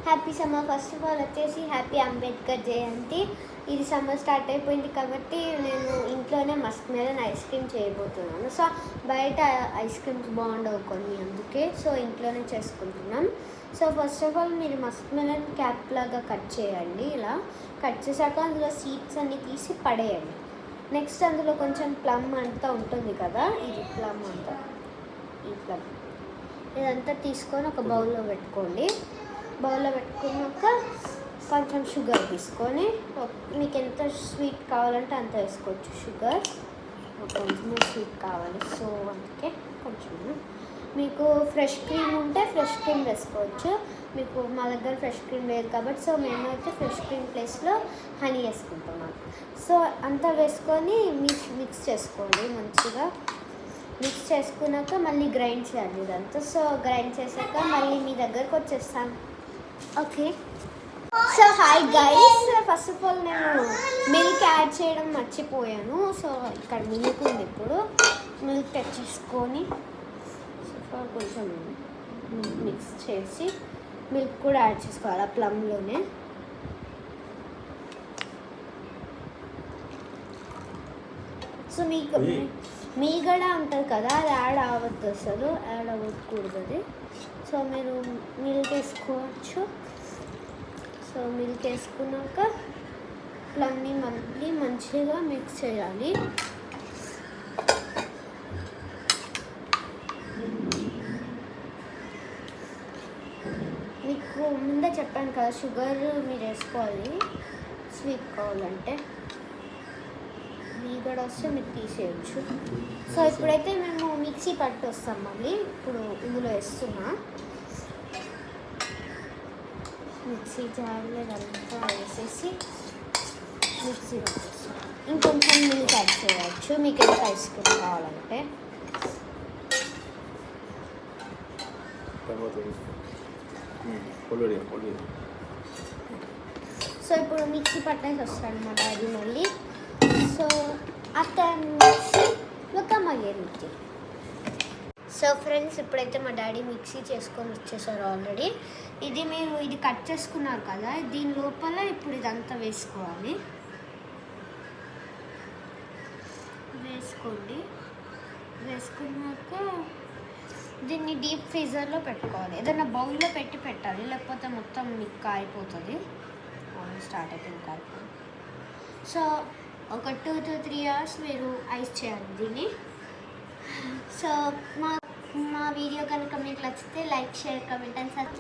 Happy summer. First of all వచ్చేసి happy Ambedkar జయంతి. ఇది summer start అయిపోయింది కాబట్టి నేను ఇంట్లోనే మస్క్ మెలన్ ఐస్ క్రీమ్ చేయబోతున్నాను. సో బయట ఐస్ క్రీమ్స్ బాగుండవు కొన్ని, అందుకే సో ఇంట్లోనే చేసుకుంటున్నాం. సో ఫస్ట్ ఆఫ్ ఆల్ మీరు మస్క్ మెలన్ క్యాప్ లాగా కట్ చేయండి. ఇలా కట్ చేశాక అందులో సీడ్స్ అన్నీ తీసి పడేయండి. నెక్స్ట్ అందులో కొంచెం ప్లమ్ అంతా ఉంటుంది కదా, ఇది ప్లమ్ అంతా, ఈ ప్లమ్ ఇదంతా తీసుకొని ఒక బౌల్లో పెట్టుకోండి. బౌల్లో పెట్టుకున్నాక కొంచెం షుగర్ తీసుకొని, మీకు ఎంత స్వీట్ కావాలంటే అంత వేసుకోవచ్చు. షుగర్ కొంచెం స్వీట్ కావాలి, సో అందుకే కొంచెం. మీకు ఫ్రెష్ క్రీమ్ ఉంటే ఫ్రెష్ క్రీమ్ వేసుకోవచ్చు. మీకు మా దగ్గర ఫ్రెష్ క్రీమ్ లేదు కాబట్టి సో మేమైతే ఫ్రెష్ క్రీమ్ ప్లేస్లో హనీ వేసుకుంటున్నాం. సో అంతా వేసుకొని మిక్స్ చేసుకోండి. మంచిగా మిక్స్ చేసుకున్నాక మళ్ళీ గ్రైండ్ చేయాలి ఇదంతా. సో గ్రైండ్ చేశాక మళ్ళీ మీ దగ్గరకు వచ్చేస్తాను. Okay, so hi guys, first of all నేను మిల్క్ యాడ్ చేయడం మర్చిపోయాను. సో ఇక్కడ మిల్క్ ఉంది, ఇప్పుడు మిల్క్ తెచ్చేసుకొని కొంచెం మిక్స్ చేసి మిల్క్ కూడా యాడ్ చేసుకోవాలి ఆ ప్లమ్లోనే. సో మీకు మీగడ ఉంటుంది కదా, అది యాడ్ అవ్వద్దు, అసలు యాడ్ అవ్వకూడదు అది. సో మీరు మిల్క్ వేసుకోవచ్చు. సో మిల్క్ వేసుకున్నాక ప్లమ్ని మళ్ళీ మంచిగా మిక్స్ చేయాలి. మీకు ముందే చెప్పాను కదా, షుగర్ మీరు వేసుకోవాలి స్వీట్ కావాలంటే. మీగడ వస్తే మీరు తీసేయచ్చు. సో ఇప్పుడైతే మేము మిక్సీ పట్టి వస్తాం. మళ్ళీ ఇప్పుడు ఇందులో వేస్తున్నా. మిక్సీ జార్లో అంతా వేసేసి మిక్సీ పట్టేస్తాం. ఇంకొంచెం మిల్క్ యాడ్ చేయవచ్చు మీకు ఎంత ఐస్ క్రీమ్ కావాలంటే. సో ఇప్పుడు మిక్సీ పట్టేసి వస్తాడు మా డాడీ మళ్ళీ. సో అక్కడ ఒక మళ్ళీ. సో ఫ్రెండ్స్, ఇప్పుడైతే మా డాడీ మిక్సీ చేసుకొని వచ్చేసారు ఆల్రెడీ. ఇది మీరు ఇది కట్ చేసుకున్నారు కదా, దీని లోపల ఇప్పుడు ఇదంతా వేసుకోవాలి. వేసుకోండి. వేసుకున్నాక దీన్ని డీప్ ఫ్రీజర్లో పెట్టుకోవాలి. ఏదైనా బౌల్లో పెట్టి పెట్టాలి, లేకపోతే మొత్తం మీకు కారిపోతుంది. స్టార్ట్ అయిపోయింది కారిపోయింది. సో ఒక 2 to 3 hours మీరు ఐస్ చేయాలి దీన్ని. సో మా వీడియో కనుక మీకు నచ్చితే like, share, comment and subscribe.